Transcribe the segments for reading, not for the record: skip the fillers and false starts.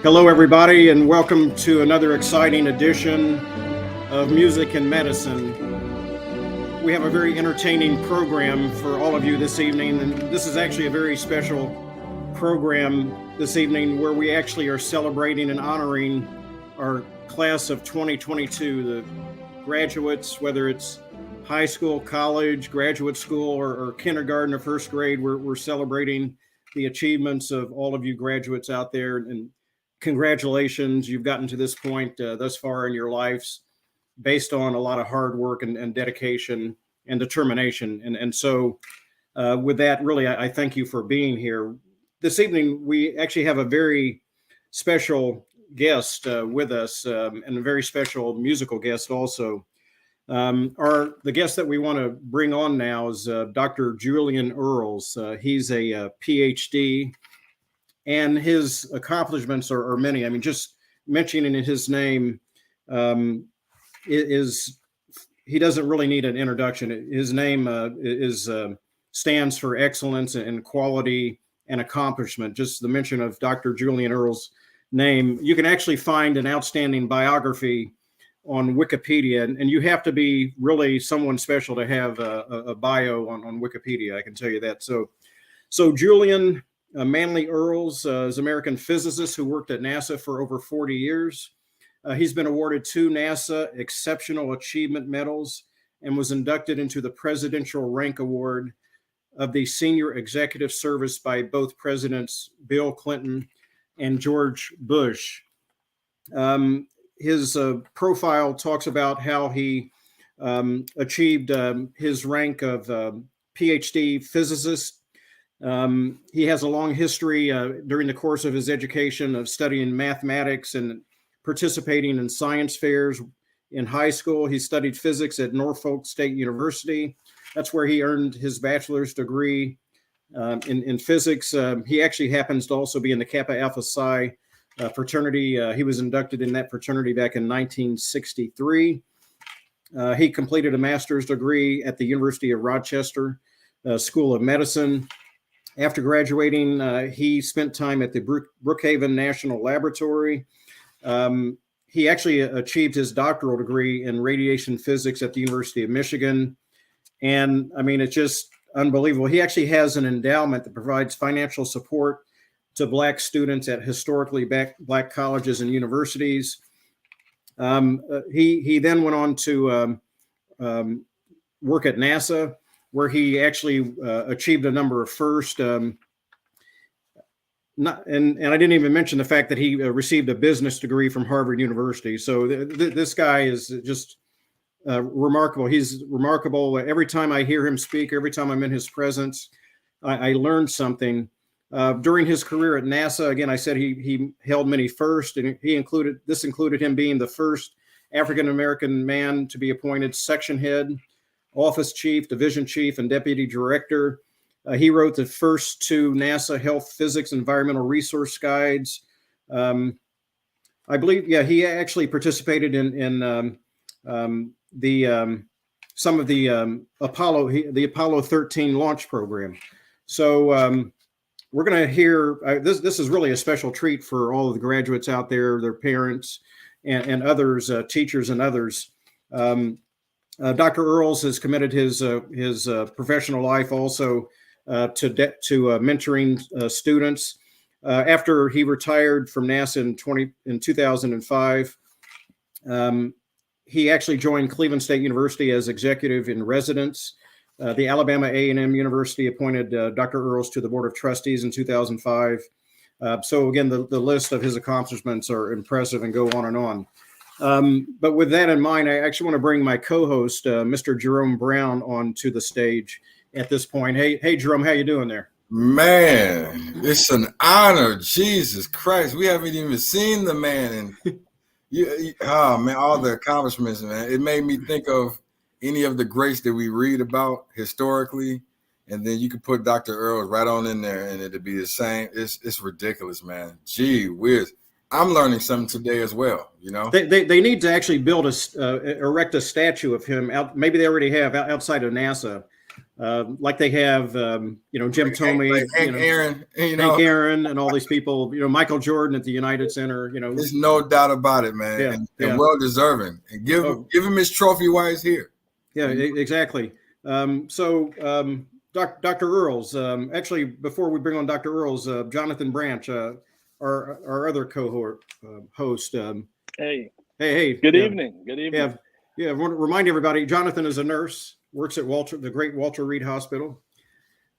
Hello, everybody, and welcome to another exciting edition of Music and Medicine. We have a very entertaining program for all of you this evening, and this is actually a very special program this evening where we actually are celebrating and honoring our class of 2022, the graduates, whether it's high school, college, graduate school, or kindergarten or first grade. We're celebrating the achievements of all of you graduates out there, and congratulations. You've gotten to this point thus far in your lives based on a lot of hard work and dedication and determination. And so with that, really, I thank you for being here. This evening, we actually have a very special guest with us, and a very special musical guest also. The guest that we want to bring on now is Dr. Julian Earls. He's a PhD, and his accomplishments are many. I mean, just mentioning his name he doesn't really need an introduction. His name stands for excellence and quality and accomplishment. Just the mention of Dr. Julian Earls' name, you can actually find an outstanding biography on Wikipedia, and you have to be really someone special to have a bio on Wikipedia. I can tell you that. So Julian Manley Earls is an American physicist who worked at NASA for over 40 years. He's been awarded 2 NASA Exceptional Achievement Medals and was inducted into the Presidential Rank Award of the Senior Executive Service by both Presidents Bill Clinton and George Bush. His profile talks about how he achieved his rank of PhD physicist. He has a long history during the course of his education of studying mathematics and participating in science fairs. In high school, he studied physics at Norfolk State University. That's where he earned his bachelor's degree in physics. He actually happens to also be in the Kappa Alpha Psi fraternity. He was inducted in that fraternity back in 1963. He completed a master's degree at the University of Rochester School of Medicine. After graduating, he spent time at the Brookhaven National Laboratory. He actually achieved his doctoral degree in radiation physics at the University of Michigan. And I mean, it's just unbelievable. He actually has an endowment that provides financial support to Black students at historically Black colleges and universities. He then went on to work at NASA, where he actually achieved a number of firsts. And I didn't even mention the fact that he received a business degree from Harvard University. So this guy is just remarkable. He's remarkable. Every time I hear him speak, every time I'm in his presence, I learned something. During his career at NASA, again, I said he held many firsts, and this included him being the first African-American man to be appointed section head, office chief, division chief, and deputy director. He wrote the first 2 NASA Health Physics Environmental Resource Guides. I believe, he actually participated in some of the Apollo 13 launch program. So we're going to hear this is really a special treat for all of the graduates out there, their parents, and others, teachers and others. Dr. Earls has committed his professional life also to mentoring students. After he retired from NASA in 2005, he actually joined Cleveland State University as executive in residence. The Alabama A&M University appointed Dr. Earls to the Board of Trustees in 2005. So again, the list of his accomplishments are impressive and go on and on. But with that in mind, I actually want to bring my co-host, Mr. Jerome Brown, onto the stage at this point. Hey, Jerome, how you doing there? Man, it's an honor. Jesus Christ, we haven't even seen the man, and all the accomplishments, man. It made me think of any of the greats that we read about historically, and then you could put Dr. Earls right on in there, and it'd be the same. It's ridiculous, man. Gee whiz. I'm learning something today as well. You know, they need to actually erect a statue of him out. Maybe they already have outside of NASA. like they have, Jim Tomey, like Hank Aaron, Hank Aaron, and all these people. Michael Jordan at the United Center. There's no doubt about it, man, and well deserving. And give him his trophy while he's here. Yeah, exactly. Dr. Earls. Actually, before we bring on Dr. Earls, Jonathan Branch, our other cohort host. Hey. Good evening. Good evening. I want to remind everybody, Jonathan is a nurse, works at the great Walter Reed Hospital.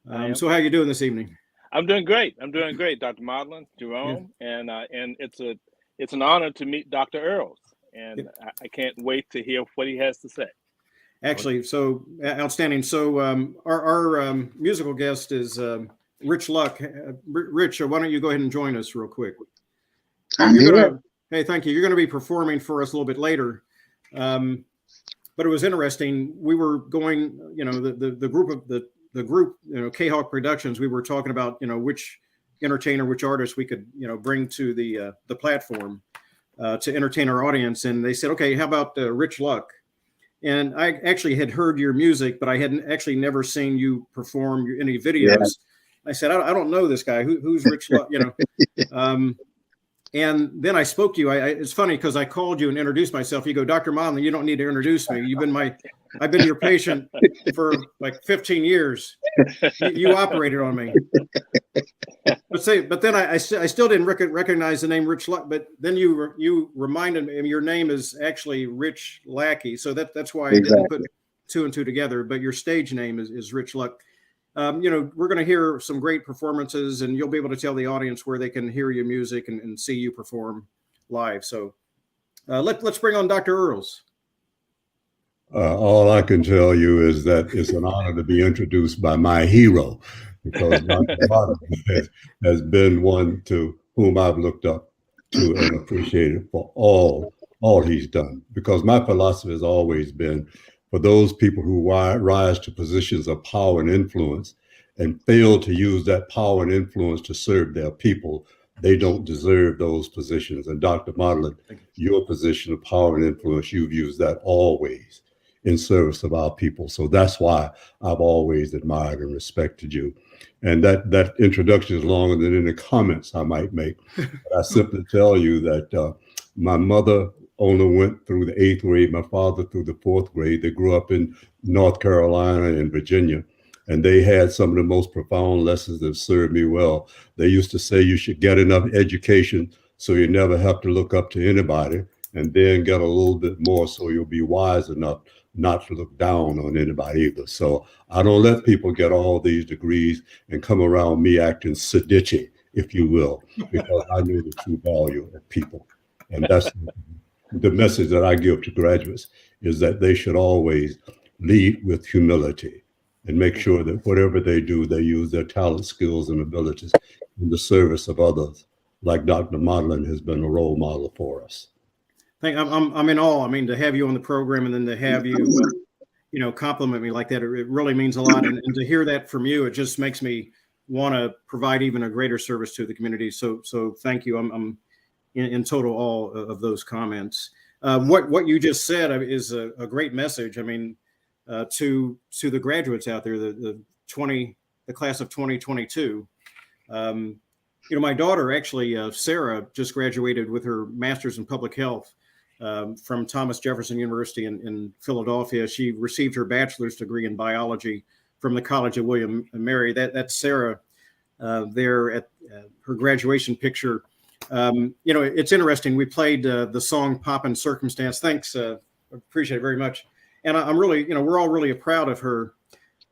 So how are you doing this evening? I'm doing great. Dr. Modlin, Jerome, and it's an honor to meet Dr. Earls, and I can't wait to hear what he has to say. Actually, so outstanding. So our musical guest is Rich Luck. Rich, why don't you go ahead and join us real quick? Hey, thank you. You're going to be performing for us a little bit later. But it was interesting. We were going, the group, K-Hawk Productions, we were talking about, which entertainer, which artist we could, bring to the platform to entertain our audience. And they said, okay, how about Rich Luck? And I actually had heard your music, but I hadn't actually never seen you perform any videos. Yeah. I said, I don't know this guy. Who's Rich Luck? And then I spoke to you. It's funny because I called you and introduced myself. You go, Dr. Modlin, you don't need to introduce me. I've been your patient for like 15 years. You operated on me. But then I still didn't recognize the name Rich Luck. But then you reminded me your name is actually Rich Lackey. So that's why I didn't put two and two together. But your stage name is Rich Luck. We're going to hear some great performances, and you'll be able to tell the audience where they can hear your music and see you perform live. So let's bring on Dr. Earls. All I can tell you is that it's an honor to be introduced by my hero, because Dr. Modlin has been one to whom I've looked up to and appreciated for all he's done. Because my philosophy has always been, for those people who rise to positions of power and influence and fail to use that power and influence to serve their people, they don't deserve those positions. And Dr. Modlin, your position of power and influence, you've used that always in service of our people. So that's why I've always admired and respected you. And that introduction is longer than any comments I might make. But I simply tell you that my mother only went through the 8th grade, my father through the 4th grade. They grew up in North Carolina and Virginia, and they had some of the most profound lessons that served me well. They used to say you should get enough education so you never have to look up to anybody, and then get a little bit more so you'll be wise enough not to look down on anybody either. So I don't let people get all these degrees and come around me acting seditchy, if you will, because I know the true value of people. And that's the message that I give to graduates, is that they should always lead with humility and make sure that whatever they do, they use their talent, skills, and abilities in the service of others, like Dr. Modlin has been a role model for us. I'm in awe. I mean, to have you on the program and then to have you, compliment me like that, it really means a lot. And to hear that from you, it just makes me want to provide even a greater service to the community. So thank you. I'm in total awe of those comments. What you just said is a great message. I mean, to the graduates out there, the class of 2022. My daughter actually, Sarah, just graduated with her master's in public health from Thomas Jefferson University in Philadelphia. She received her bachelor's degree in biology from the College of William and Mary. That's Sarah there at her graduation picture. It's interesting. We played the song Poppin' Circumstance. Thanks. Appreciate it very much. And I'm really, we're all really proud of her.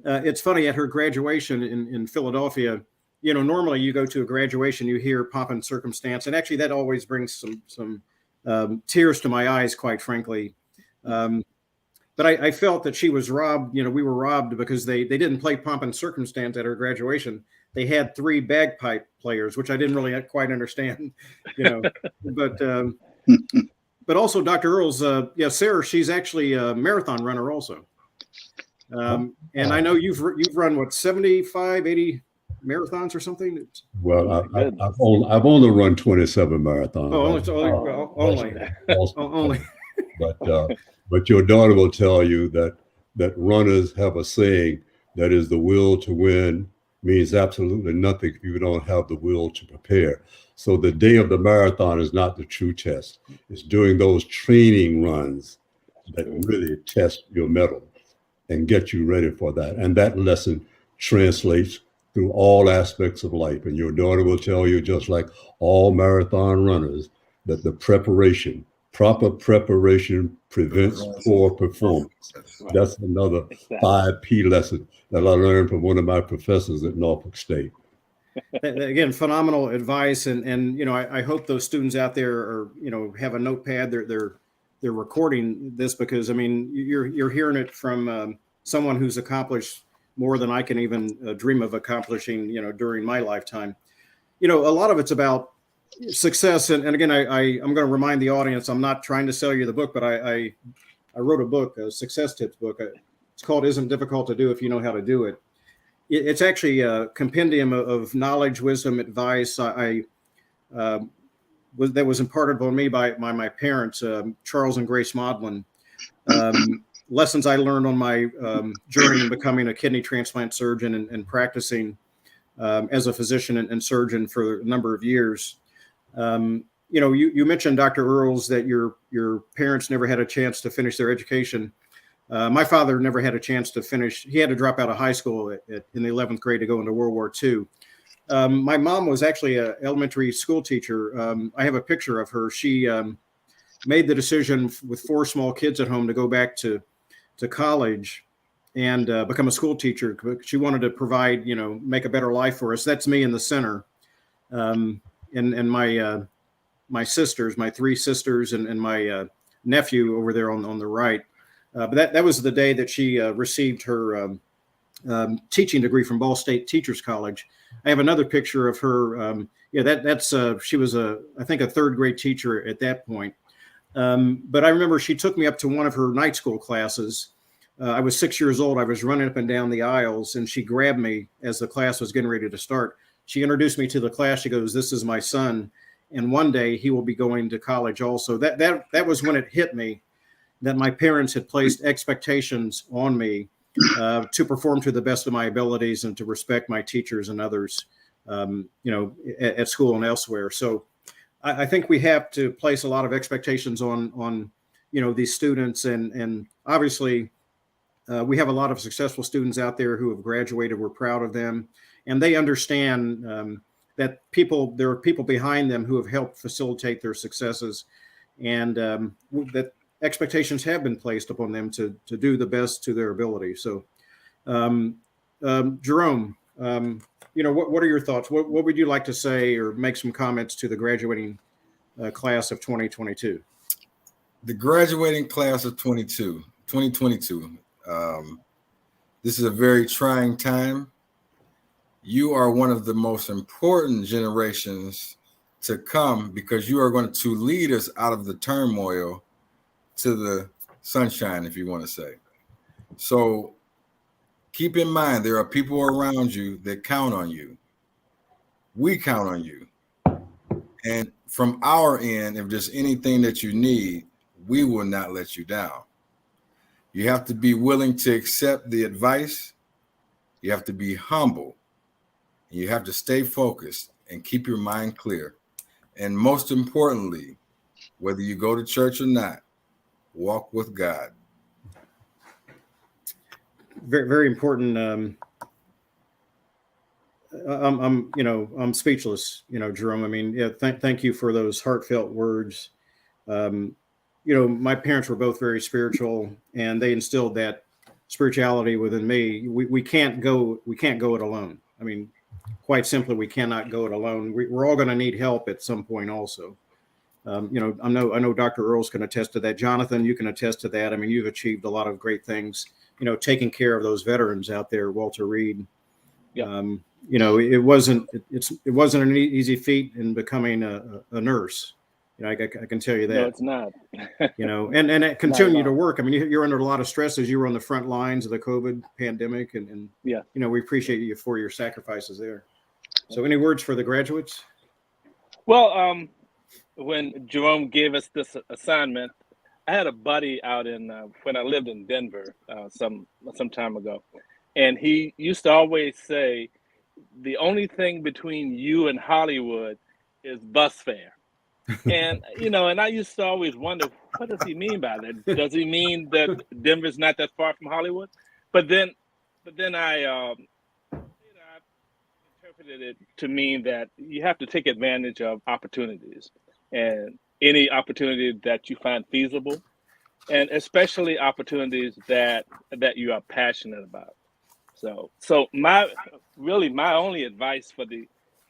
It's funny, at her graduation in Philadelphia, normally you go to a graduation, you hear Poppin' Circumstance. And actually that always brings some tears to my eyes, quite frankly. But I felt that she was robbed. We were robbed because they didn't play Poppin' Circumstance at her graduation. They had 3 bagpipe players, which I didn't really quite understand, but also Dr. Earls, Sarah, she's actually a marathon runner also. And I know you've run 75, 80 marathons or something. Well, I've only run 27 marathons. Only. But your daughter will tell you that runners have a saying: That is, the will to win means absolutely nothing if you don't have the will to prepare. So the day of the marathon is not the true test. It's doing those training runs that really test your mettle and get you ready for that. And that lesson translates through all aspects of life. And your daughter will tell you, just like all marathon runners, that the proper preparation prevents poor performance. Right. That's another Exactly. 5P lesson that I learned from one of my professors at Norfolk State. Again, phenomenal advice, and I hope those students out there are have a notepad. They're recording this, because I mean you're hearing it from someone who's accomplished more than I can even dream of accomplishing during my lifetime. A lot of it's about success, and again I'm going to remind the audience, I'm not trying to sell you the book, but I wrote a book, a success tips book. It's called Isn't Difficult to Do If You Know How to Do It. It's actually a compendium of knowledge, wisdom, advice that was imparted upon me by my parents, Charles and Grace Modlin. Lessons I learned on my journey in becoming a kidney transplant surgeon and practicing as a physician and surgeon for a number of years. You mentioned, Dr. Earls, that your parents never had a chance to finish their education. My father never had a chance to finish. He had to drop out of high school in the 11th grade to go into World War II. My mom was actually an elementary school teacher. I have a picture of her. She made the decision with 4 small kids at home to go back to college and become a school teacher. She wanted to provide, make a better life for us. That's me in the center. And my sisters, my 3 sisters, and my nephew over there on the right. But that was the day that she received her teaching degree from Ball State Teachers College. I have another picture of her. That's she was I think a 3rd grade teacher at that point. But I remember she took me up to one of her night school classes. I was 6 years old. I was running up and down the aisles, and she grabbed me as the class was getting ready to start. She introduced me to the class. She goes, "This is my son, and one day he will be going to college also." That was when it hit me that my parents had placed expectations on me to perform to the best of my abilities and to respect my teachers and others, at school and elsewhere. So I think we have to place a lot of expectations on these students, and obviously we have a lot of successful students out there who have graduated. We're proud of them, and they understand that there are people behind them who have helped facilitate their successes, and that expectations have been placed upon them to do the best to their ability. So, Jerome, what are your thoughts? What would you like to say or make some comments to the graduating class of 2022? The graduating class of 2022. This is a very trying time. You are one of the most important generations to come, because you are going to lead us out of the turmoil to the sunshine, if you want to say. So keep in mind, there are people around you that count on you. We count on you. And from our end, if there's anything that you need, we will not let you down. You have to be willing to accept the advice. You have to be humble. You have to stay focused and keep your mind clear. And most importantly, whether you go to church or not, walk with God. Very, very important. I'm speechless, Jerome. I mean, thank you for those heartfelt words. My parents were both very spiritual, and they instilled that spirituality within me. We can't go it alone. I mean, quite simply, we cannot go it alone. We're all going to need help at some point also. I know Dr. Earls can attest to that. Jonathan, you can attest to that. I mean, you've achieved a lot of great things, taking care of those veterans out there, Walter Reed. Yeah. It wasn't an easy feat in becoming a nurse. I can tell you that. No, it's not. And continue to work. I mean, you're under a lot of stress as you were on the front lines of the COVID pandemic, and yeah, we appreciate you for your sacrifices there. So, any words for the graduates? Well, when Jerome gave us this assignment, I had a buddy out in when I lived in Denver some time ago, And he used to always say, the only thing between you and Hollywood is bus fare. And, and I used to always wonder, what does he mean by that? Does he mean that Denver's not that far from Hollywood? But then I interpreted it to mean that you have to take advantage of opportunities, and any opportunity that you find feasible, and especially opportunities that you are passionate about. So my only advice for the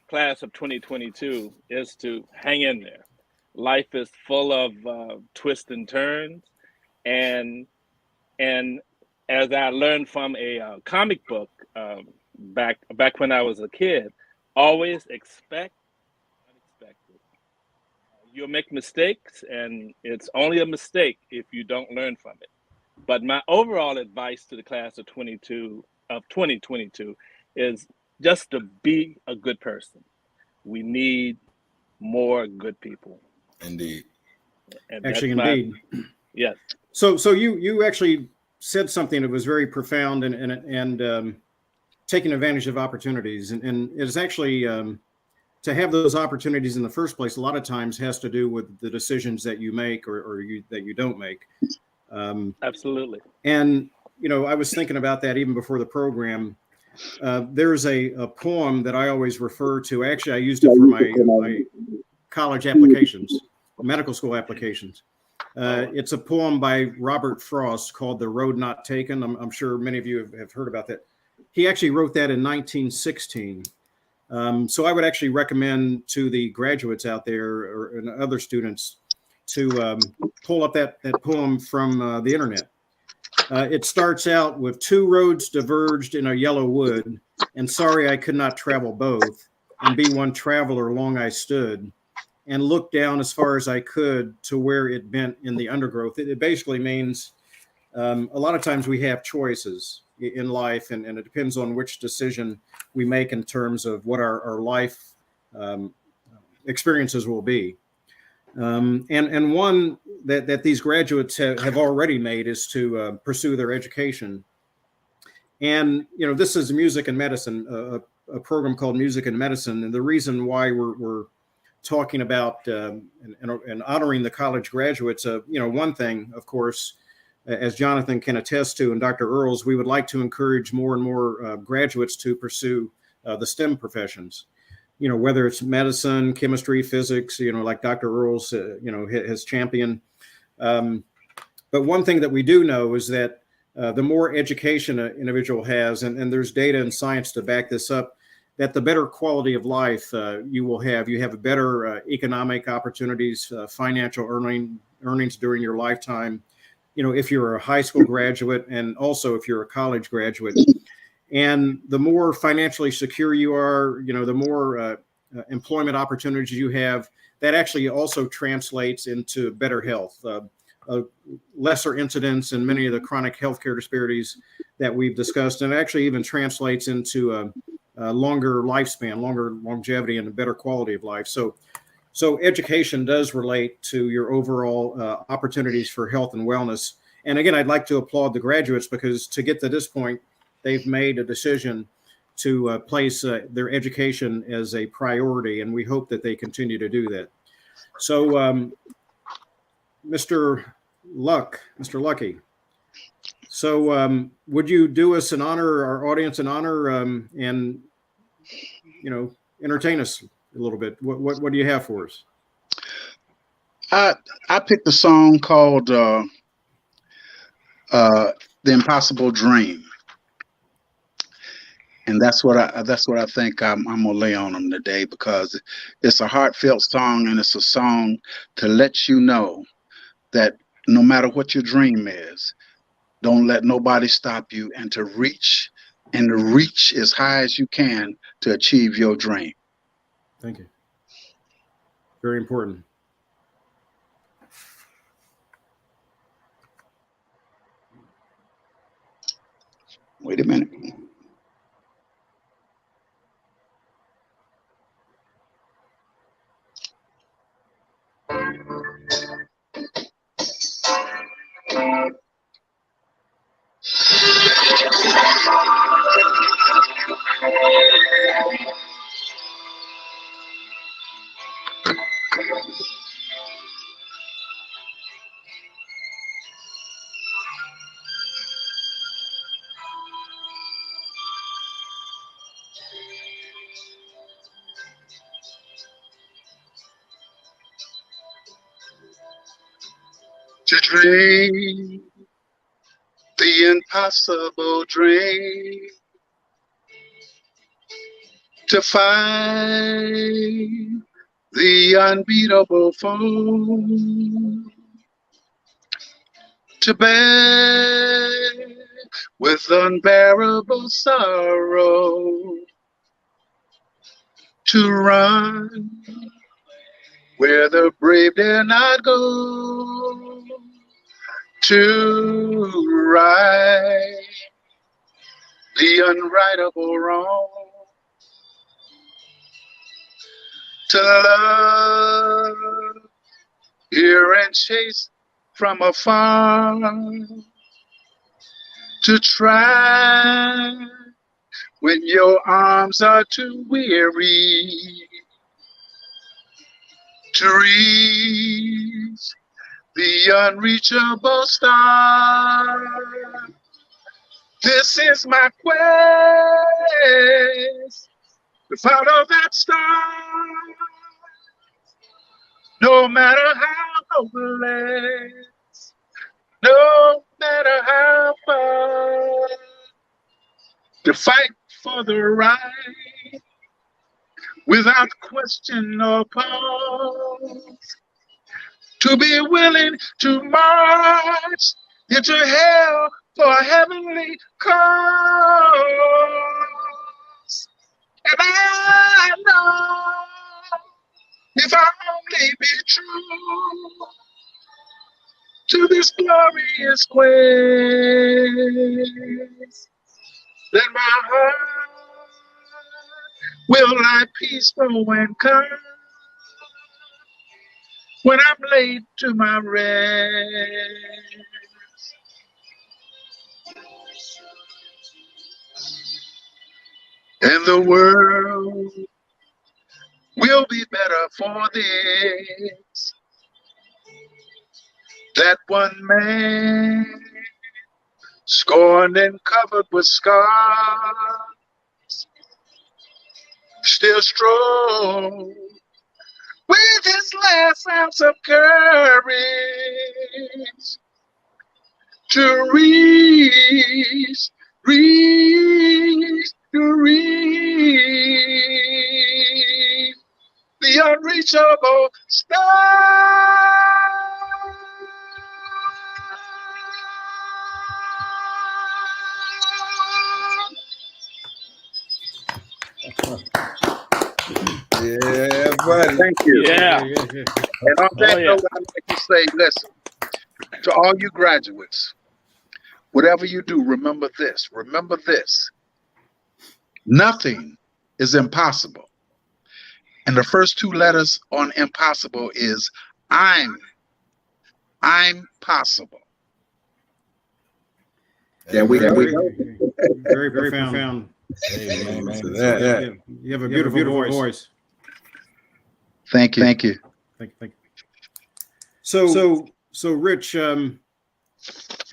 class of 2022 is to hang in there. Life is full of twists and turns, and as I learned from a comic book back when I was a kid, always expect unexpected. You'll make mistakes, and it's only a mistake if you don't learn from it. But my overall advice to the class of 2022 is just to be a good person. We need more good people. Indeed. And actually, indeed. Yes. So you actually said something that was very profound and taking advantage of opportunities, and it is actually to have those opportunities in the first place. A lot of times has to do with the decisions that you make or that you don't make. Absolutely. And I was thinking about that even before the program. There's a poem that I always refer to. Actually, I used it for my college applications, medical school applications. It's a poem by Robert Frost called "The Road Not Taken." I'm sure many of you have heard about that. He actually wrote that in 1916. So I would actually recommend to the graduates out there and other students to pull up that poem from the internet. It starts out with, "Two roads diverged in a yellow wood, and sorry I could not travel both, and be one traveler long I stood, and looked down as far as I could to where it bent in the undergrowth." It basically means a lot of times we have choices in life, and it depends on which decision we make in terms of what our life experiences will be. And one that these graduates have already made is to pursue their education. And, this is Music and Medicine, a program called Music and Medicine. And the reason why we're talking about and honoring the college graduates, one thing, of course, as Jonathan can attest to, and Dr. Earls, we would like to encourage more and more graduates to pursue the STEM professions. Whether it's medicine, chemistry, physics, like Dr. Earls, has championed. But one thing that we do know is that the more education an individual has, and there's data and science to back this up, that the better quality of life you will have. You have better economic opportunities, financial earnings during your lifetime. If you're a high school graduate, and also if you're a college graduate. And the more financially secure you are, the more employment opportunities you have. That actually also translates into better health, lesser incidence in many of the chronic healthcare disparities that we've discussed, and actually even translates into a longer lifespan, longer longevity, and a better quality of life. So education does relate to your overall opportunities for health and wellness. And again, I'd like to applaud the graduates, because to get to this point, they've made a decision to place their education as a priority, and we hope that they continue to do that. So, Mr. Lucky, so would you do us an honor, our audience an honor, and entertain us a little bit? What do you have for us? I picked a song called "The Impossible Dream." And that's what I think I'm gonna lay on them today, because it's a heartfelt song, and it's a song to let you know that no matter what your dream is, don't let nobody stop you, and to reach as high as you can to achieve your dream. Thank you. Very important. Wait a minute. to dream the impossible dream, to find the unbeatable foe, to bear with unbearable sorrow, to run where the brave dare not go, to right the unrightable wrong, to love, hear and chase from afar, to try when your arms are too weary, to reach the unreachable star. This is my quest, to follow that star, no matter how hopeless, no matter how far, to fight for the right without question or pause, to be willing to march into hell for a heavenly cause. And I know if I only be true to this glorious quest, then my heart will lie peaceful and calm when I'm laid to my rest. And the world will be better for this, that one man scorned and covered with scars, still strong with his last ounce of courage to reach the unreachable star. Yeah, buddy. Thank you. Yeah. And on that note, I'd like to say, listen, to all you graduates, whatever you do, remember this. Remember this. Nothing is impossible. And the first two letters on impossible is I'm possible. Yeah, we Amen. very profound. Amen to that. You have a beautiful voice. Thank you. Thank you. Thank you. So Rich,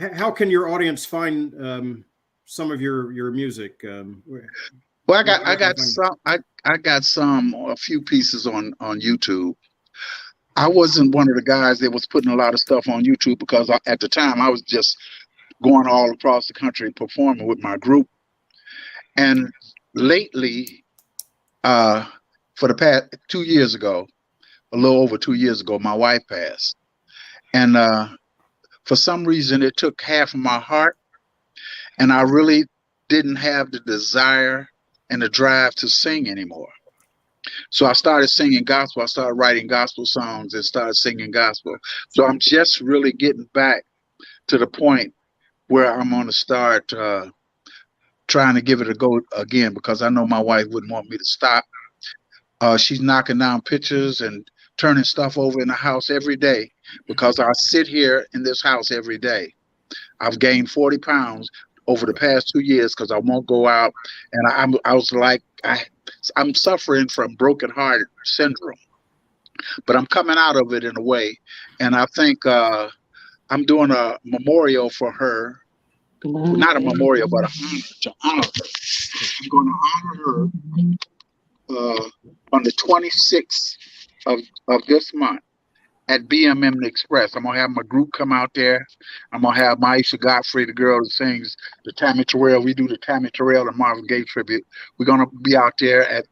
how can your audience find some of your music? Well, I got a few pieces on YouTube. I wasn't one of the guys that was putting a lot of stuff on YouTube because at the time I was just going all across the country performing with my group. And lately, for the past 2 years ago, a little over 2 years ago, my wife passed. And for some reason, it took half of my heart. And I really didn't have the desire and the drive to sing anymore. So I started singing gospel. I started writing gospel songs and started singing gospel. So I'm just really getting back to the point where I'm going to start trying to give it a go again, because I know my wife wouldn't want me to stop. She's knocking down pictures and turning stuff over in the house every day, because I sit here in this house every day. I've gained 40 pounds over the past 2 years because I won't go out. And I'm suffering from broken heart syndrome, but I'm coming out of it in a way. And I think I'm doing a memorial for her. Not a memorial, but to honor her. I'm going to honor her on the 26th of this month. at BMM Express. I'm gonna have my group come out there. I'm gonna have Maisha Godfrey, the girl that sings the Tammy Terrell. We do the Tammy Terrell and Marvin Gaye tribute. We're gonna be out there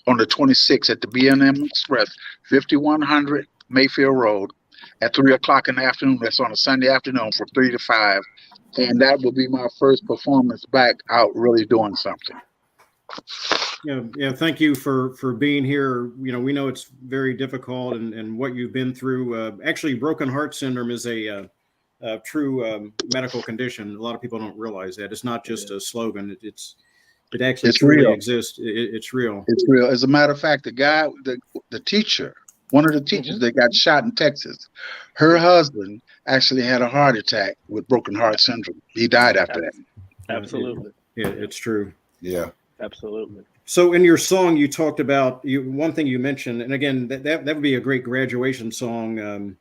on the 26th at the BMM Express, 5100 Mayfield Road, at 3 o'clock in the afternoon. That's on a Sunday afternoon from 3 to 5, and that will be my first performance back out really doing something. Yeah. Thank you for being here. We know it's very difficult, and what you've been through. Actually, broken heart syndrome is a true medical condition. A lot of people don't realize that. It's not just a slogan. It actually truly exists. It's real. It's real. As a matter of fact, the teacher, one of the teachers that got shot in Texas, her husband actually had a heart attack with broken heart syndrome. He died after that. Absolutely. It's true. Yeah. Absolutely. So in your song, you talked about one thing you mentioned, and again, that would be a great graduation song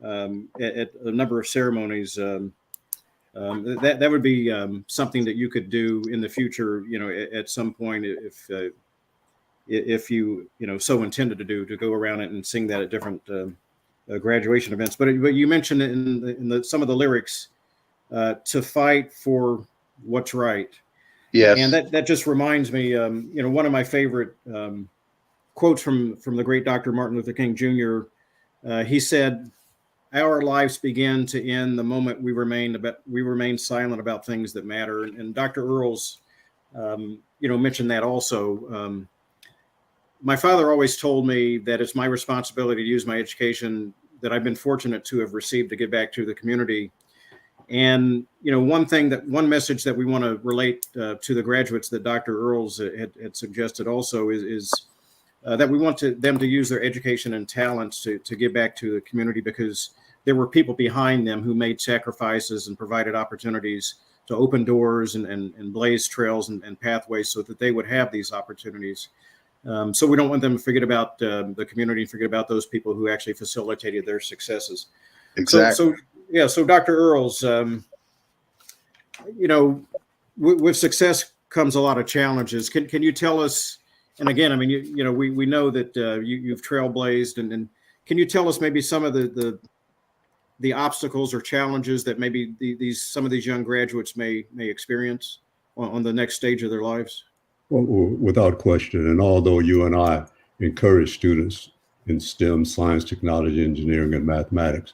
at a number of ceremonies. That would be something that you could do in the future. At some point, if you so intended to go around it and sing that at different graduation events. But you mentioned in some of the lyrics to fight for what's right. Yes. And that just reminds me, one of my favorite quotes from the great Dr. Martin Luther King Jr. He said, "Our lives begin to end the moment we remain silent about things that matter." And Dr. Earls, mentioned that also. My father always told me that it's my responsibility to use my education that I've been fortunate to have received to give back to the community. And, one message that we want to relate to the graduates that Dr. Earls had suggested also is that we want them to use their education and talents to give back to the community, because there were people behind them who made sacrifices and provided opportunities to open doors and blaze trails and pathways so that they would have these opportunities. So we don't want them to forget about the community, forget about those people who actually facilitated their successes. Exactly. So Dr. Earls, with success comes a lot of challenges. Can you tell us? And again, I mean, we know that you've trailblazed, and can you tell us maybe some of the obstacles or challenges that maybe some of these young graduates may experience on the next stage of their lives? Well, without question. And although you and I encourage students in STEM, science, technology, engineering, and mathematics,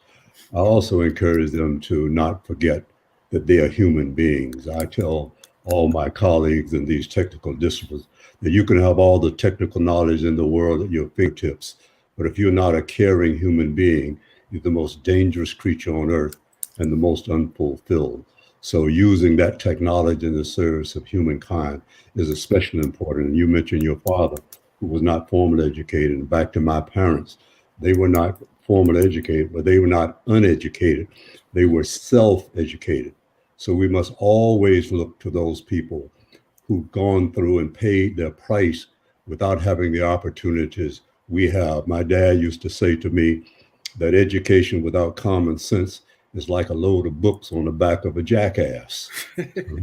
I also encourage them to not forget that they are human beings. I tell all my colleagues in these technical disciplines that you can have all the technical knowledge in the world at your fingertips, but if you're not a caring human being, you're the most dangerous creature on earth and the most unfulfilled. So using that technology in the service of humankind is especially important. And you mentioned your father, who was not formally educated. And back to my parents, they were not formally educated, but they were not uneducated. They were self-educated. So we must always look to those people who've gone through and paid their price without having the opportunities we have. My dad used to say to me that education without common sense is like a load of books on the back of a jackass.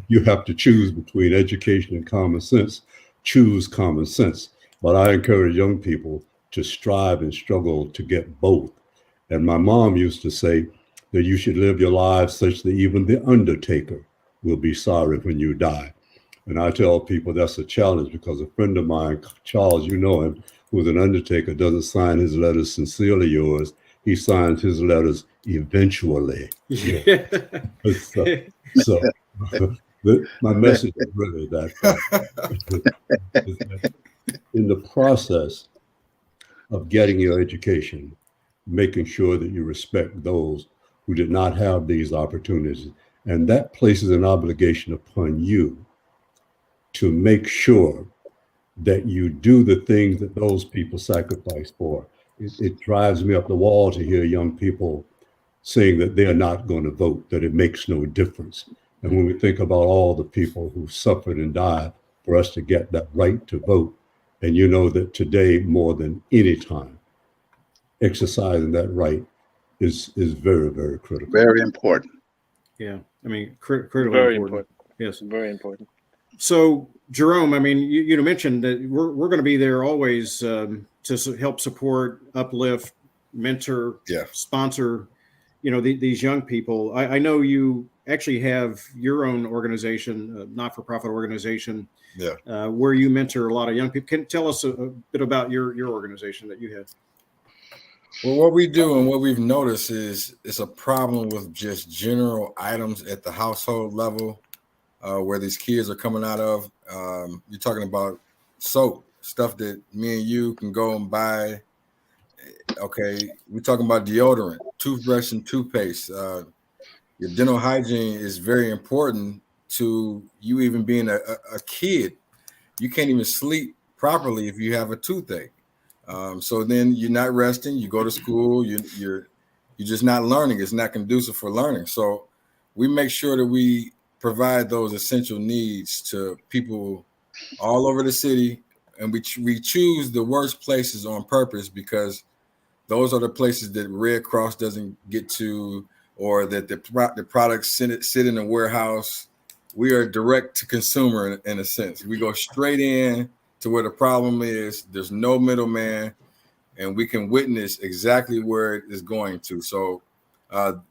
You have to choose between education and common sense. Choose common sense. But I encourage young people to strive and struggle to get both. And my mom used to say that you should live your life such that even the undertaker will be sorry when you die. And I tell people that's a challenge, because a friend of mine, Charles, you know him, who's an undertaker, doesn't sign his letters "Sincerely yours." He signs his letters "Eventually." Yeah. So my message is really that in the process of getting your education, making sure that you respect those who did not have these opportunities. And that places an obligation upon you to make sure that you do the things that those people sacrifice for. It drives me up the wall to hear young people saying that they're not going to vote, that it makes no difference. And when we think about all the people who suffered and died for us to get that right to vote, and you know that today more than any time, exercising that right is very, very critical. Very important. Yeah, I mean, critically Very important. Yes, very important. So, Jerome, I mean, you mentioned that we're going to be there always to help support, uplift, mentor, Yeah. sponsor, these young people. I know you actually have your own organization, not-for-profit organization, where you mentor a lot of young people. Can you tell us a bit about your organization that you have? Well, what we do and what we've noticed is it's a problem with just general items at the household level where these kids are coming out of. You're talking about soap, stuff that me and you can go and buy. Okay, we're talking about deodorant, toothbrush, and toothpaste. Your dental hygiene is very important to you even being a kid. You can't even sleep properly if you have a toothache. So then you're not resting. You go to school. You're just not learning. It's not conducive for learning. So we make sure that we provide those essential needs to people all over the city, and we choose the worst places on purpose because those are the places that Red Cross doesn't get to, or that the products sit in a warehouse. We are direct to consumer in a sense. We go straight in to where the problem is. There's no middleman, and we can witness exactly where it is going to. So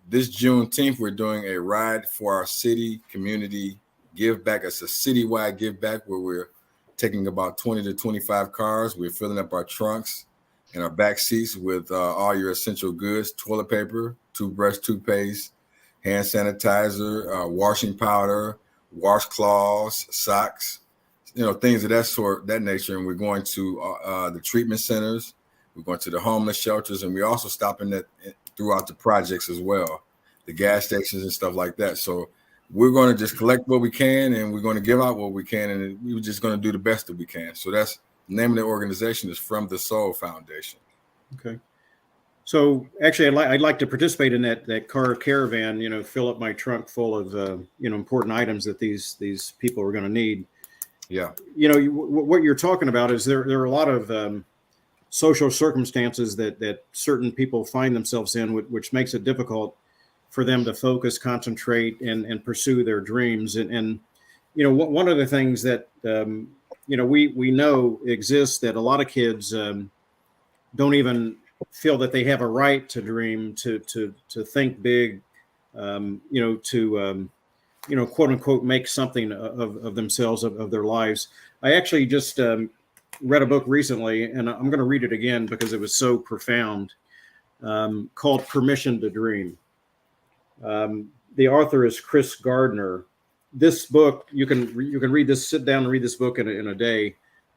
this Juneteenth, we're doing a ride for our city community give back. It's a citywide give back where we're taking about 20 to 25 cars. We're filling up our trunks and our back seats with all your essential goods: toilet paper, toothbrush, toothpaste, hand sanitizer, washing powder, washcloths, socks, things of that nature. And we're going to the treatment centers. We're going to the homeless shelters, and we're also stopping throughout the projects as well, the gas stations and stuff like that. So we're going to just collect what we can, and we're going to give out what we can, and we're just going to do the best that we can. So that's the name of the organization is From the Soul Foundation. Okay. So actually, I'd like to participate in that car caravan. Fill up my trunk full of important items that these people are going to need. Yeah. What you're talking about is there are a lot of social circumstances that certain people find themselves in, which makes it difficult for them to focus, concentrate, and pursue their dreams. And one of the things that we know exists, that a lot of kids don't even feel that they have a right to dream, to think big, to quote unquote make something of themselves, of their lives. I actually just read a book recently, and I'm going to read it again because it was so profound, called Permission to Dream. The author is Chris Gardner. This book, you can read this, sit down and read this book in a day,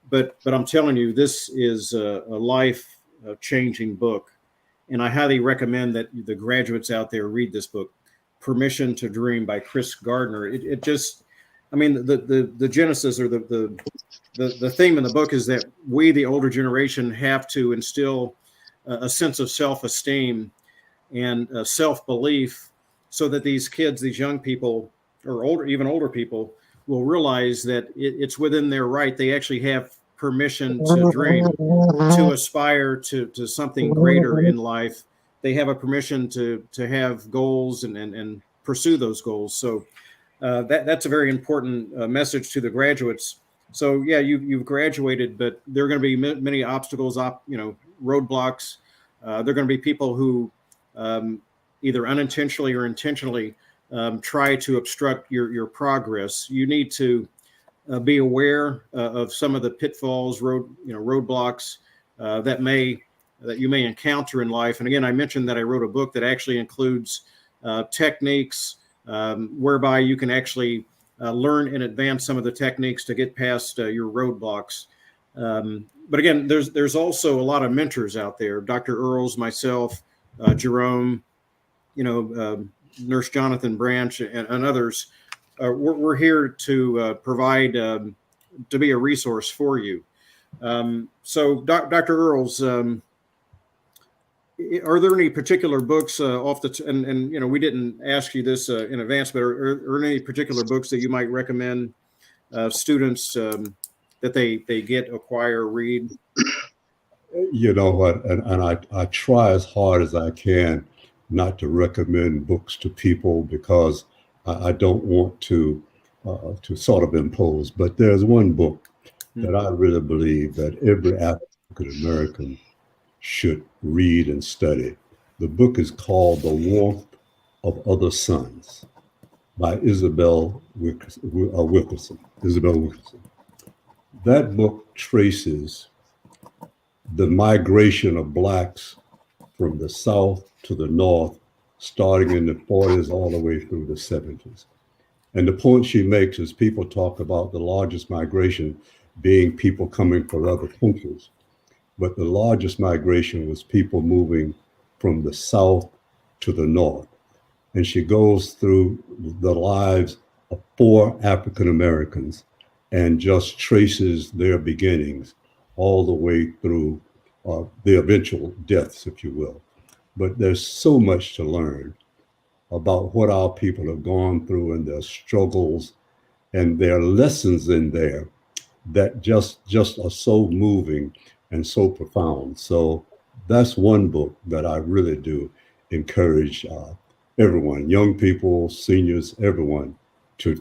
but I'm telling you, this is a life changing book, and I highly recommend that the graduates out there read this book, Permission to Dream by Chris Gardner. It just, the genesis, or the theme in the book is that we, the older generation, have to instill a sense of self-esteem and self-belief, so that these kids, these young people, or even older people, will realize that it's within their right. They actually have permission to dream, to aspire to something greater in life. They have a permission to have goals and pursue those goals. So that's a very important message to the graduates. So yeah, you've graduated, but there are going to be many obstacles, roadblocks. There are going to be people who either unintentionally or intentionally try to obstruct your progress. You need to be aware of some of the pitfalls, roadblocks that you may encounter in life. And again, I mentioned that I wrote a book that actually includes techniques whereby you can actually learn in advance some of the techniques to get past your roadblocks. But again, there's also a lot of mentors out there. Dr. Earls, myself, Jerome, Nurse Jonathan Branch, and others. We're here to provide, to be a resource for you. So, Dr. Earls, are there any particular books and we didn't ask you this in advance, but are any particular books that you might recommend students that they acquire, read? You know what? And I try as hard as I can not to recommend books to people because I don't want to sort of impose. But there's one book that I really believe that every African American should read and study. The book is called The Warmth of Other Suns by Isabel Wilkerson. Isabel Wilkerson. That book traces the migration of Blacks from the South to the North, starting in the 40s all the way through the 70s. And the point she makes is people talk about the largest migration being people coming from other countries, but the largest migration was people moving from the South to the North. And she goes through the lives of 4 African Americans and just traces their beginnings all the way through the eventual deaths, if you will. But there's so much to learn about what our people have gone through and their struggles and their lessons in there that just are so moving and so profound. So that's one book that I really do encourage everyone, young people, seniors, everyone, to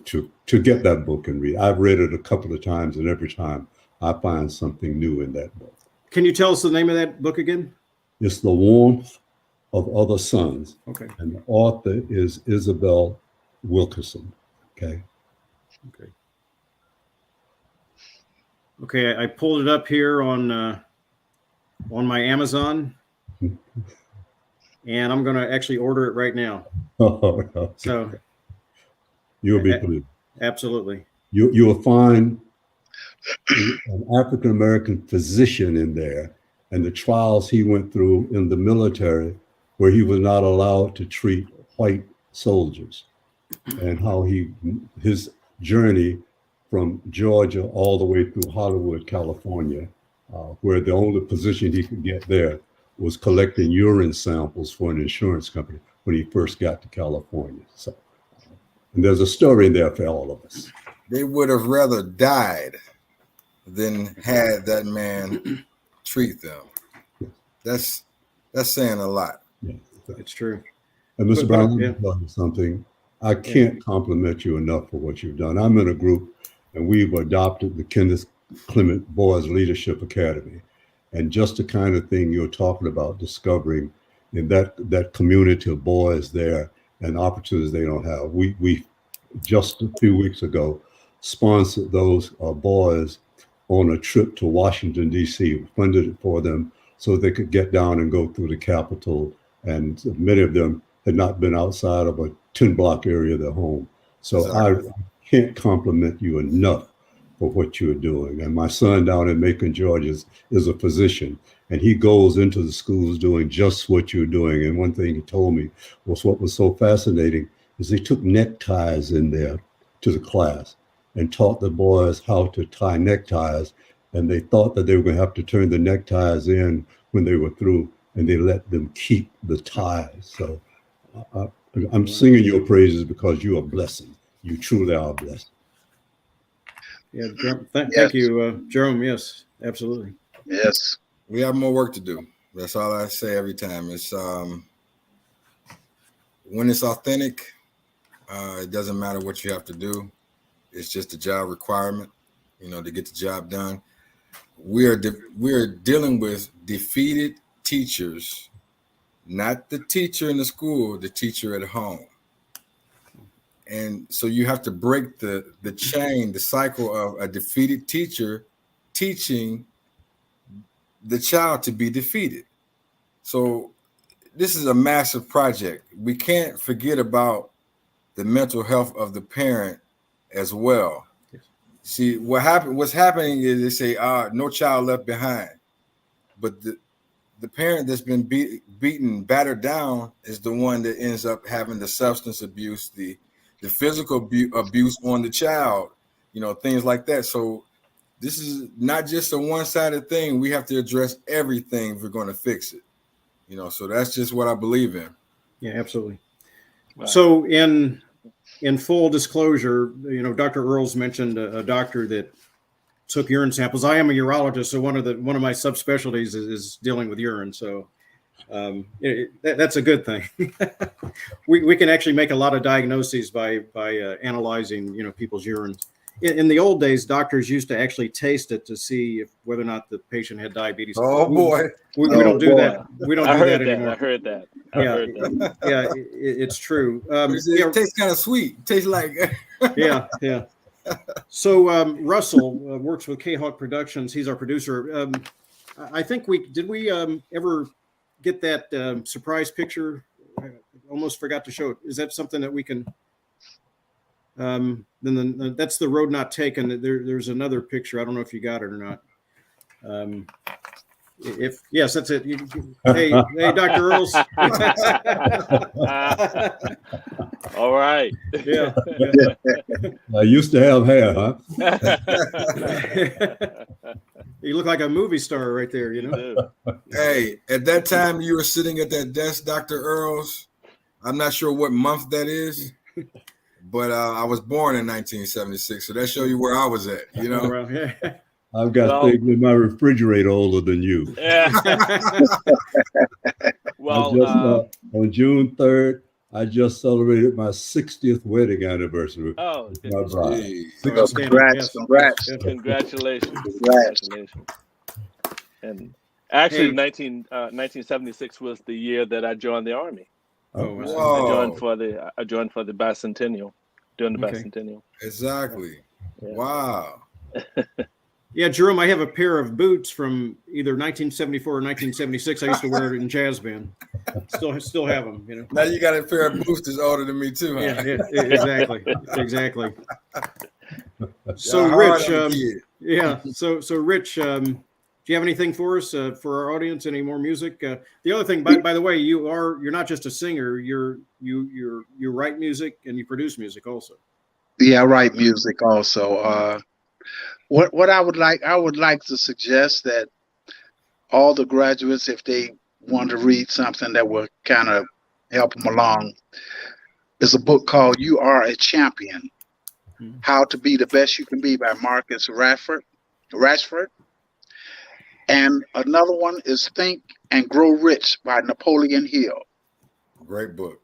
get that book and read. I've read it a couple of times, and every time I find something new in that book. Can you tell us the name of that book again? It's The Warmth of Other Suns. Okay. And the author is Isabel Wilkerson. Okay. Okay. Okay, I pulled it up here on my Amazon, and I'm going to actually order it right now. Okay. So You'll be pleased. Absolutely. You'll find an African American physician in there and the trials he went through in the military, where he was not allowed to treat white soldiers, and how his journey from Georgia all the way through Hollywood, California, where the only position he could get there was collecting urine samples for an insurance company when he first got to California. So, and there's a story in there for all of us. They would have rather died than had that man treat them. That's saying a lot. Yeah, it's true. And Mr. Brown, let me tell you something. I can't compliment you enough for what you've done. I'm in a group, and we've adopted the Kenneth Clement Boys Leadership Academy. And just the kind of thing you're talking about, discovering in that community of boys there and opportunities they don't have. We just a few weeks ago sponsored those boys on a trip to Washington, D.C., funded it for them so they could get down and go through the Capitol. And many of them had not been outside of a 10-block area of their home. So exactly. I can't compliment you enough for what you're doing. And my son down in Macon, Georgia is a physician, and he goes into the schools doing just what you're doing. And one thing he told me was what was so fascinating is they took neckties in there to the class and taught the boys how to tie neckties. And they thought that they were going to have to turn the neckties in when they were through, and they let them keep the ties. So I'm singing your praises because you are a blessing. You truly are a blessing. Yeah, thank you, Jerome. Yes, absolutely. Yes. We have more work to do. That's all I say every time. It's when it's authentic, it doesn't matter what you have to do. It's just a job requirement, to get the job done. We are dealing with defeated teachers, not the teacher in the school, the teacher at home. And so you have to break the chain, the cycle of a defeated teacher teaching the child to be defeated. So this is a massive project. We can't forget about the mental health of the parent as well. Yes. See, what's happening is they say, no child left behind. But the parent that's been beaten, battered down is the one that ends up having the substance abuse, the physical abuse on the child, things like that. So this is not just a one-sided thing. We have to address everything if we're going to fix it. So that's just what I believe in. Yeah, absolutely. Wow. So in full disclosure, Dr. Earls mentioned a doctor that took urine samples. I am a urologist, so one of my subspecialties is dealing with urine. So that's a good thing. we can actually make a lot of diagnoses by analyzing people's urine. in the old days, doctors used to actually taste it to see whether or not the patient had diabetes. Oh boy, we don't do that. We don't do that that anymore. I heard that. Yeah, it's true. it tastes kind of sweet. It tastes like yeah. So Russell works with K-Hawk Productions. He's our producer. I think we ever get that surprise picture. I almost forgot to show it. Is that something that we can? Then that's the road not taken. There's another picture. I don't know if you got it or not. If yes, that's it. Hey, Dr. Earls. All right. Yeah. I used to have hair, huh? You look like a movie star right there, you know. Hey, at that time you were sitting at that desk, Dr. Earls. I'm not sure what month that is, but I was born in 1976, so that show you where I was at, you know. I've got things in my refrigerator older than you. Yeah. Well, on June 3rd, I just celebrated my 60th wedding anniversary. Oh, my bride. Congrats. Congratulations. And actually, 1976 was the year that I joined the Army. Oh, I joined for the bicentennial, during the bicentennial. Exactly. Yeah. Wow. Yeah, Jerome, I have a pair of boots from either 1974 or 1976. I used to wear it in jazz band. Still have them, you know. Now you got a pair of boots that's older than me too, huh? Yeah, exactly. So Rich, so Rich, do you have anything for us for our audience? Any more music? The other thing, by the way, you're not just a singer. You write music and you produce music also. Yeah, I write music also. What I would like to suggest that all the graduates, if they want to read something that will kind of help them along, is a book called "You Are a Champion: How to Be the Best You Can Be" by Marcus Rashford. And another one is "Think and Grow Rich" by Napoleon Hill. Great book.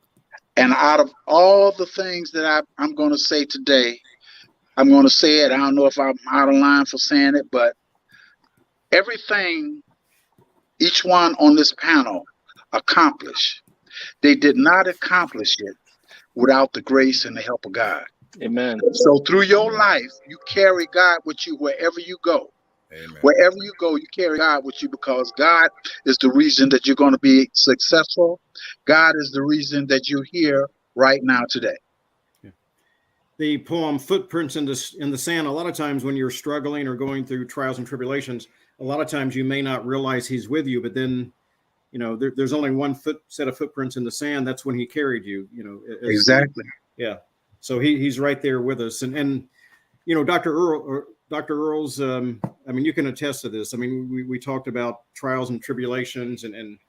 And out of all the things that I'm going to say today, I'm going to say it. I don't know if I'm out of line for saying it, but everything each one on this panel accomplished, they did not accomplish it without the grace and the help of God. Amen. So through your life, you carry God with you wherever you go. Amen. Wherever you go, you carry God with you because God is the reason that you're going to be successful. God is the reason that you're here right now today. The poem "Footprints in the Sand," a lot of times when you're struggling or going through trials and tribulations, a lot of times you may not realize he's with you, but then, you know, there's only one set of footprints in the sand. That's when he carried you, you know. Exactly. Yeah. So he's right there with us. And you know, Dr. Earls, I mean, you can attest to this. I mean, we talked about trials and tribulations and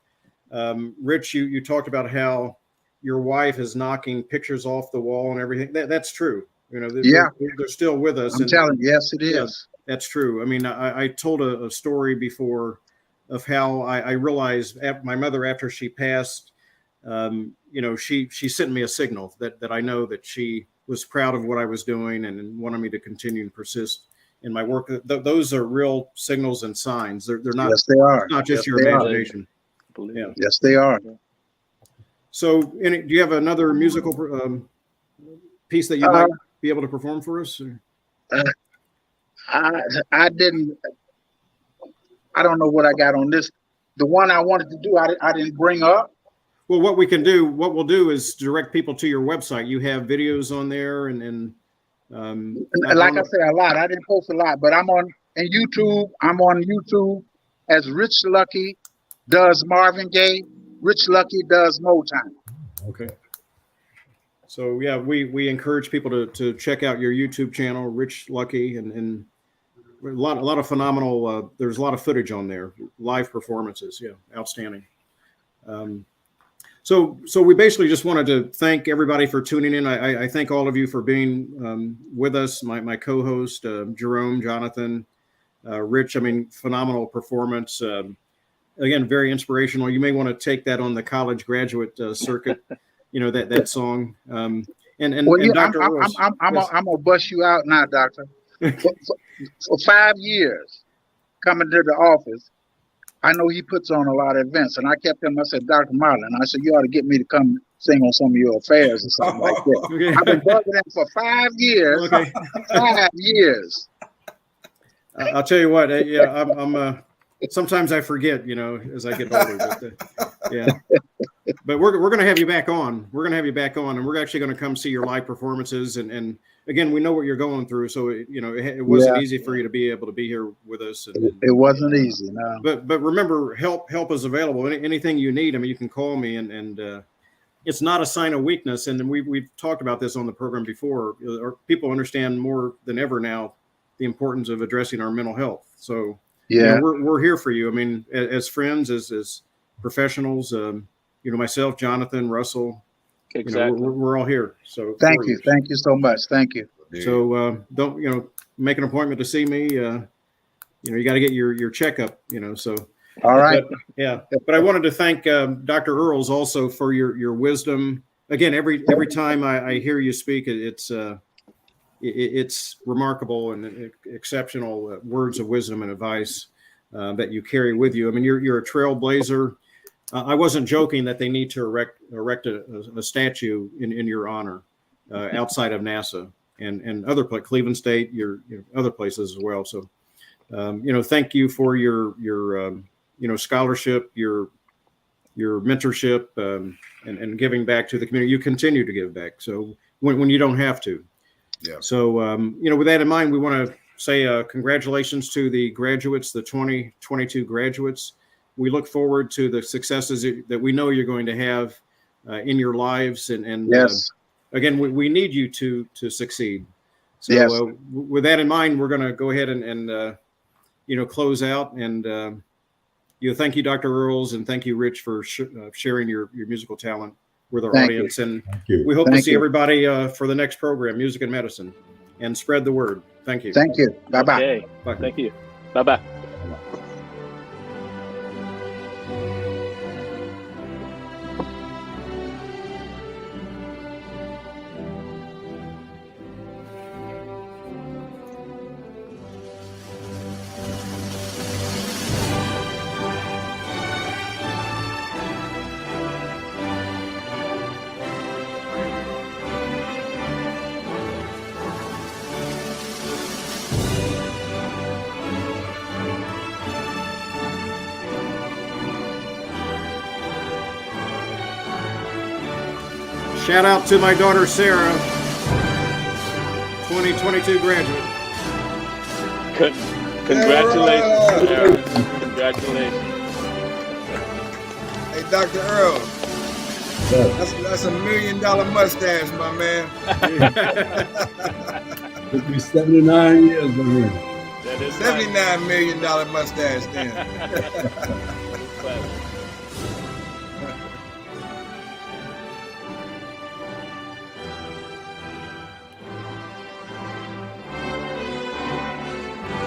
Rich, you talked about how your wife is knocking pictures off the wall and everything. That's true. You know, they're still with us. I'm telling you, yes, it is. Yeah, that's true. I mean, I told a story before of how I realized my mother, after she passed, you know, she sent me a signal that I know that she was proud of what I was doing and wanted me to continue and persist in my work. Those are real signals and signs. They're not. Yes, they are. Not just your imagination. Yeah. Yes, they are. So, do you have another musical piece that you might be able to perform for us? I didn't. I don't know what I got on this. The one I wanted to do, I didn't bring up. Well, what we'll do is direct people to your website. You have videos on there, and like I say, a lot. I didn't post a lot, but I'm on YouTube. I'm on YouTube as Rich Lucky does Marvin Gaye. Rich Lucky does Motown. Okay. So yeah, we encourage people to check out your YouTube channel, Rich Lucky, and a lot of phenomenal. There's a lot of footage on there, live performances. Yeah, outstanding. So we basically just wanted to thank everybody for tuning in. I thank all of you for being with us. My co-host Jerome, Jonathan, Rich. I mean, phenomenal performance. Again, very inspirational. You may want to take that on the college graduate circuit, you know, that song. Well, and yeah, Dr. Earls. I'm Yes. gonna bust you out now, doctor. For 5 years, coming to the office, I know he puts on a lot of events, and I kept him. I said, Dr. Modlin, I said, you ought to get me to come sing on some of your affairs or something like that. Okay. I've been bugging him for 5 years. Okay. 5 years. I'll tell you what. Yeah, I'm sometimes I forget, as I get older. But, yeah. But we're going to have you back on. We're going to have you back on, and we're actually going to come see your live performances. And again, we know what you're going through, so it wasn't easy for you to be able to be here with us. It wasn't easy, no. But remember, help is available. Anything you need, I mean, you can call me, and it's not a sign of weakness. And we've talked about this on the program before. People understand more than ever now the importance of addressing our mental health. So we're here for you. I mean, as friends, as professionals. Myself, Jonathan, Russell, Exactly. we're all here. So thank you so much. Thank you. So don't make an appointment to see me. You got to get your checkup. So all right. But I wanted to thank Dr. Earls also for your wisdom. Again, every time I hear you speak, it's remarkable and exceptional words of wisdom and advice that you carry with you. I mean, you're a trailblazer. I wasn't joking that they need to erect a statue in your honor outside of NASA and other places, Cleveland State, your other places as well. So, thank you for your scholarship, your mentorship, and giving back to the community. You continue to give back. So when you don't have to. Yeah. So, with that in mind, we want to say congratulations to the graduates, the 2022 graduates. We look forward to the successes that we know you're going to have in your lives. And yes. Again, we need you to succeed. So with that in mind, we're going to go ahead and close out. And thank you, Dr. Earls, and thank you, Rich, for sharing your musical talent with our audience. And we hope to see everybody for the next program, Music and Medicine, and spread the word. Thank you. Thank you. Bye-bye. Okay. Bye. Thank you. Bye-bye. Shout out to my daughter, Sarah, 2022 graduate. Congratulations, Sarah. Congratulations. Hey, Dr. Earls. That's $1 million mustache, my man. Took me 79 years to learn. That is $79 million mustache then.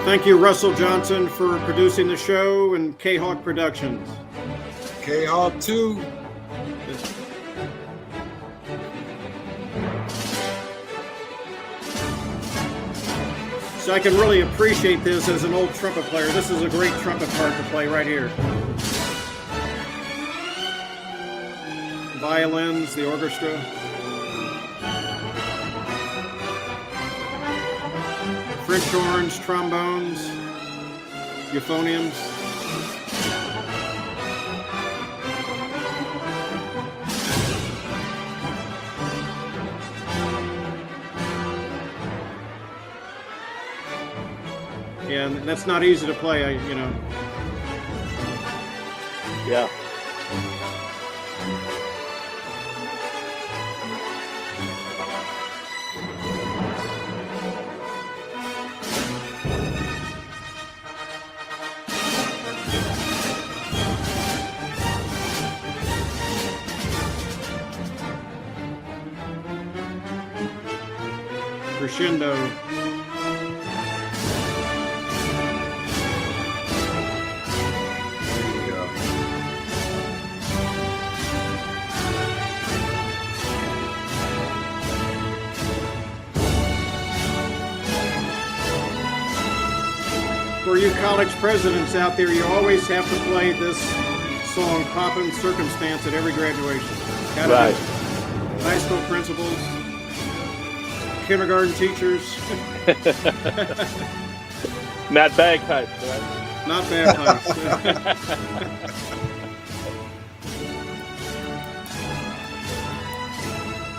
Thank you, Russell Johnson, for producing the show, and K-Hawk Productions. Hawk2. So I can really appreciate this as an old trumpet player. This is a great trumpet part to play right here. Violins, the orchestra. French horns, trombones, euphoniums. Yeah, and that's not easy to play, Yeah. Crescendo. for you college presidents out there, you always have to play this song, Poppin' Circumstance, at every graduation. Gotta Right. do it. High school principals, kindergarten teachers. Not bagpipes, right? Not bagpipes.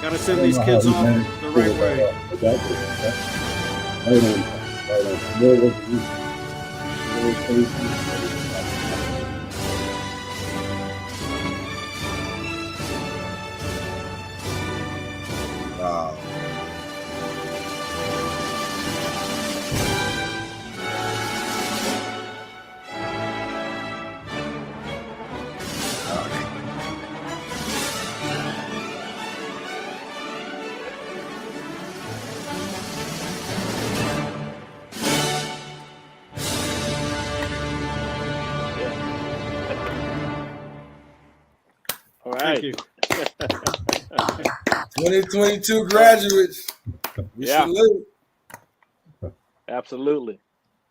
Gotta send these kids off the right way. Wow. All right. Thank you. 2022 graduates. We Yeah. salute. Absolutely.